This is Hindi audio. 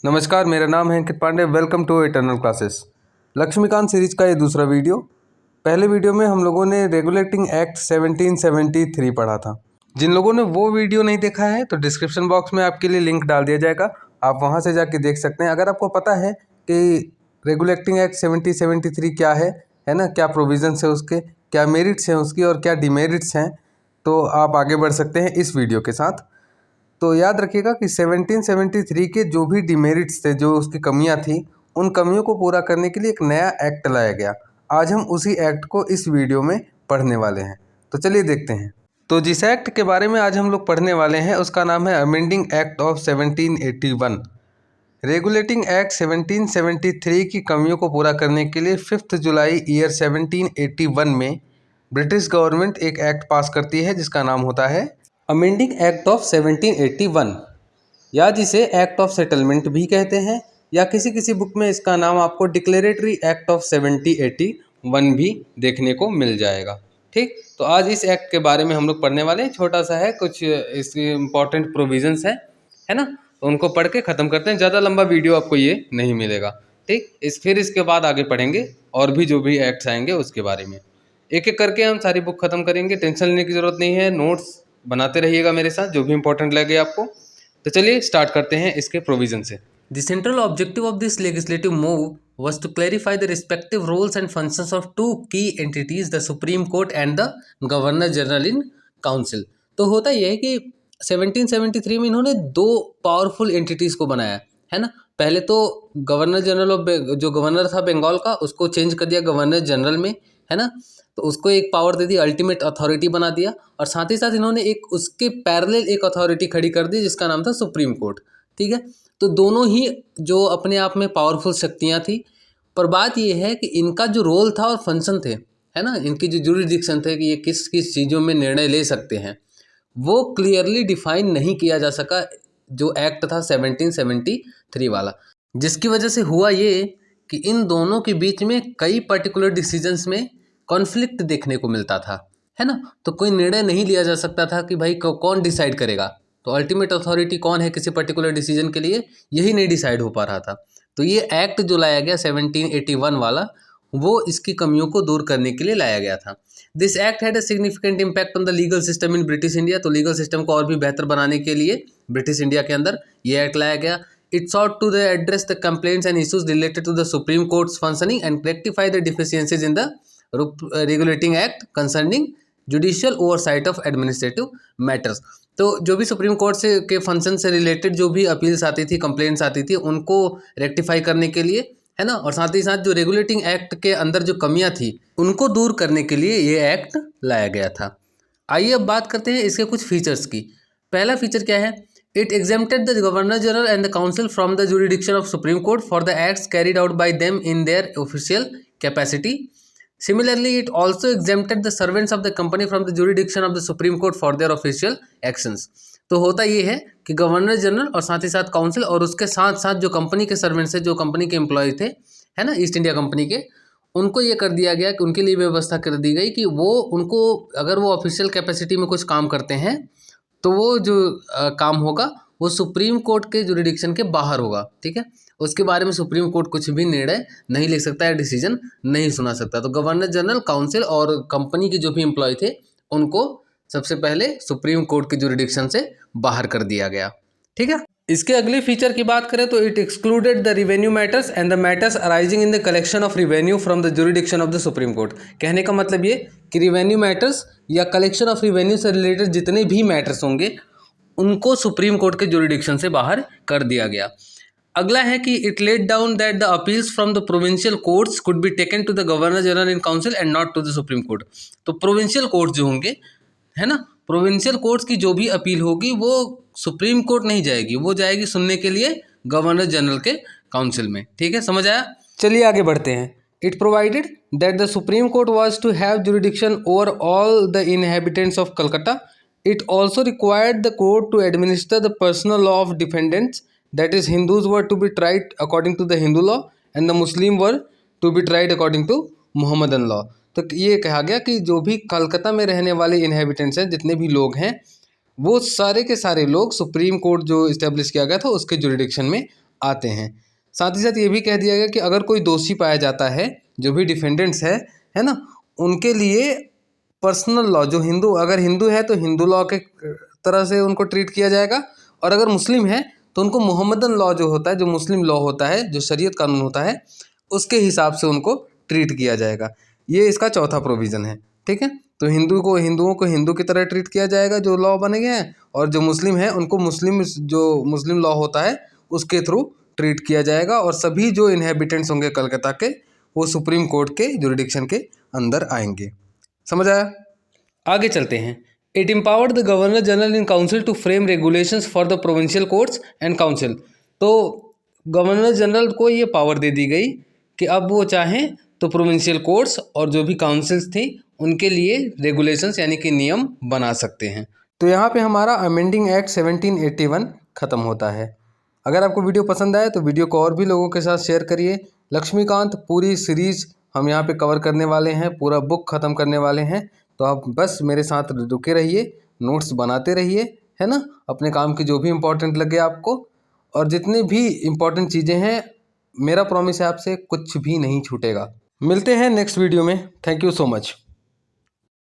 नमस्कार, मेरा नाम है Ankit Pandey. Welcome to eternal classes. Laxmikanth series का ये दूसरा वीडियो। पहले वीडियो में हम लोगों ने रेगुलेटिंग एक्ट 1773 पढ़ा था। जिन लोगों ने वो वीडियो नहीं देखा है तो डिस्क्रिप्शन बॉक्स में आपके लिए लिंक डाल दिया जाएगा, आप वहाँ से जाके देख सकते हैं। अगर आपको पता है कि रेगुलेटिंग एक्ट 1773 क्या है ना, क्या प्रोविजंस है उसके, क्या मेरिट्स हैं उसकी और क्या डिमेरिट्स हैं, तो आप आगे बढ़ सकते हैं इस वीडियो के साथ। तो याद रखिएगा कि 1773 के जो भी डिमेरिट्स थे, जो उसकी कमियां थी, उन कमियों को पूरा करने के लिए एक नया एक्ट लाया गया। आज हम उसी एक्ट को इस वीडियो में पढ़ने वाले हैं, तो चलिए देखते हैं। तो जिस एक्ट के बारे में आज हम लोग पढ़ने वाले हैं उसका नाम है amending act of 1781। Regulating act 1773 की कमियों को पूरा करने के लिए 5 जुलाई ईयर 1781 में ब्रिटिश गवर्नमेंट एक एक्ट पास करती है जिसका नाम होता है अमेंडिंग एक्ट ऑफ 1781, या जिसे एक्ट ऑफ सेटलमेंट भी कहते हैं, या किसी किसी बुक में इसका नाम आपको डिक्लेरेटरी एक्ट ऑफ 1781 भी देखने को मिल जाएगा। ठीक, तो आज इस एक्ट के बारे में हम लोग पढ़ने वाले हैं। छोटा सा है, कुछ इसके इम्पॉर्टेंट प्रोविजंस है ना, तो उनको पढ़ के ख़त्म करते हैं। ज़्यादा लंबा वीडियो आपको ये नहीं मिलेगा। ठीक, फिर इसके बाद आगे पढ़ेंगे और भी जो भी एक्ट्स आएंगे उसके बारे में। एक एक करके हम सारी बुक खत्म करेंगे, टेंशन लेने की ज़रूरत नहीं है। नोट्स बनाते रहिएगा मेरे साथ, जो भी इंपॉर्टेंट लगे आपको। तो चलिए स्टार्ट करते हैं इसके प्रोविजन से। The central objective of this legislative move was to clarify the respective roles and functions of two key entities, the Supreme Court and the Governor General in Council। तो होता यह है कि 1773 में इन्होंने दो पावरफुल एंटिटीज़ को बनाया है ना। पहले तो गवर्नर जनरल ऑफ जो गवर्नर था बंगाल का, उसको चेंज कर दिया गवर्नर जनरल में, है ना। तो उसको एक पावर दे दी, अल्टीमेट अथॉरिटी बना दिया, और साथ ही साथ इन्होंने एक उसके पैरेलल एक अथॉरिटी खड़ी कर दी जिसका नाम था सुप्रीम कोर्ट। ठीक है, तो दोनों ही जो अपने आप में पावरफुल शक्तियाँ थी, पर बात यह है कि इनका जो रोल था और फंक्शन थे, है ना, इनकी जो जुरिडिक्शन थे कि ये किस किस चीज़ों में निर्णय ले सकते हैं, वो क्लियरली डिफाइन नहीं किया जा सका जो एक्ट था 1773 वाला। जिसकी वजह से हुआ ये कि इन दोनों के बीच में कई पर्टिकुलर डिसीजंस में कॉन्फ्लिक्ट देखने को मिलता था, है ना। तो कोई निर्णय नहीं लिया जा सकता था कि भाई कौन डिसाइड करेगा, तो अल्टीमेट अथॉरिटी कौन है किसी पर्टिकुलर डिसीजन के लिए, यही नहीं डिसाइड हो पा रहा था। तो ये एक्ट जो लाया गया 1781 वाला, वो इसकी कमियों को दूर करने के लिए लाया गया था। This act had a significant impact on the legal system in British India. तो लीगल सिस्टम को और भी बेहतर बनाने के लिए ब्रिटिश इंडिया के अंदर ये एक्ट लाया गया। It sought to address the complaints and issues related to the Supreme Court's functioning and rectify the deficiencies in the regulating act concerning judicial oversight of administrative matters। तो जो भी सुप्रीम कोर्ट से के फंक्शन से रिलेटेड जो भी अपील्स आती थी, कंप्लेंट्स आती थी, उनको रेक्टिफाई करने के लिए, है ना, और साथ ही साथ जो रेगुलेटिंग एक्ट के अंदर जो कमियां थी उनको दूर करने के लिए ये एक्ट लाया गया था। आइए अब बात करते हैं इसके कुछ फीचर्स की। पहला फीचर क्या है? It exempted the Governor General and the Council from the jurisdiction of Supreme Court for the acts carried out by them in their official capacity. Similarly, it also exempted the servants of the company from the jurisdiction of the Supreme Court for their official actions। तो होता ये है कि गवर्नर जनरल और साथ ही साथ काउंसिल और उसके साथ साथ जो कंपनी के सर्वेंट्स है, जो कंपनी के एम्प्लॉय थे, है ना, ईस्ट इंडिया कंपनी के, उनको ये कर दिया गया कि उनके लिए व्यवस्था कर दी गई कि वो उनको अगर वो ऑफिशियल कैपेसिटी में कुछ काम करते हैं तो वो जो काम होगा वो सुप्रीम कोर्ट के जुरिडिक्शन के बाहर होगा। ठीक है, उसके बारे में सुप्रीम कोर्ट कुछ भी निर्णय नहीं ले सकता है, डिसीजन नहीं सुना सकता। तो गवर्नर जनरल, काउंसिल और कंपनी के जो भी एम्प्लॉय थे उनको सबसे पहले सुप्रीम कोर्ट के जुरिडिक्शन से बाहर कर दिया गया। ठीक है, इसके अगले फीचर की बात करें तो it excluded the revenue matters and the matters arising in the collection of revenue from the jurisdiction of the supreme court. कहने का मतलब ये कि रिवेन्यू मैटर्स या कलेक्शन ऑफ रिवेन्यू से रिलेटेड जितने भी मैटर्स होंगे उनको सुप्रीम कोर्ट के जुरिडिक्शन से बाहर कर दिया गया। अगला है कि it laid down that the appeals from the provincial courts could be taken to the governor general in council and not to the supreme court. तो प्रोविंशियल कोर्ट्स जो होंगे, है ना, प्रोविंशियल कोर्ट्स की जो भी अपील होगी वो सुप्रीम कोर्ट नहीं जाएगी, वो जाएगी सुनने के लिए गवर्नर जनरल के काउंसिल में। ठीक है, समझ आया? चलिए आगे बढ़ते हैं। It provided that the supreme court was to have jurisdiction over all the inhabitants of Calcutta. It also required the court to administer the personal law of defendants, that is, Hindus were to be tried according to the Hindu law and the Muslim were to be tried according to Muhammadan law। तो ये कहा गया कि जो भी कलकत्ता में रहने वाले इनहेबिटेंट्स हैं, जितने भी लोग हैं, वो सारे के सारे लोग सुप्रीम कोर्ट जो इस्टेब्लिश किया गया था उसके जुरिडिक्शन में आते हैं। साथ ही साथ ये भी कह दिया गया कि अगर कोई दोषी पाया जाता है, जो भी डिफेंडेंट्स है ना, उनके लिए पर्सनल लॉ, जो हिंदू, अगर हिंदू है तो हिंदू लॉ के तरह से उनको ट्रीट किया जाएगा, और अगर मुस्लिम है तो उनको मोहम्मदन लॉ जो होता है, जो मुस्लिम लॉ होता है, जो शरीयत कानून होता है, उसके हिसाब से उनको ट्रीट किया जाएगा। ये इसका चौथा प्रोविज़न है। ठीक है, तो हिंदुओं को हिंदू की तरह ट्रीट किया जाएगा जो लॉ बने गए हैं, और जो मुस्लिम है उनको मुस्लिम लॉ होता है उसके थ्रू ट्रीट किया जाएगा, और सभी जो इनहेबिटेंट्स होंगे कलकत्ता के, वो सुप्रीम कोर्ट के जुरिडिक्शन के अंदर आएंगे। समझ आया? आगे चलते हैं। It empowered the governor general in council to frame regulations for the provincial courts and council. तो गवर्नर जनरल को ये पावर दे दी गई कि अब वो चाहें तो प्रोविंशियल कोर्ट्स और जो भी काउंसिल्स थी उनके लिए रेगुलेशंस यानी कि नियम बना सकते हैं। तो यहाँ पे हमारा अमेंडिंग एक्ट 1781 ख़त्म होता है। अगर आपको वीडियो पसंद आए तो वीडियो को और भी लोगों के साथ शेयर करिए। लक्ष्मीकांत पूरी सीरीज़ हम यहाँ पे कवर करने वाले हैं, पूरा बुक ख़त्म करने वाले हैं, तो आप बस मेरे साथ रुके रहिए, नोट्स बनाते रहिए, है ना, अपने काम की जो भी इम्पोर्टेंट लगे आपको, और जितनी भी इम्पोर्टेंट चीज़ें हैं, मेरा प्रॉमिस है आपसे कुछ भी नहीं छूटेगा। मिलते हैं नेक्स्ट वीडियो में। Thank you so much.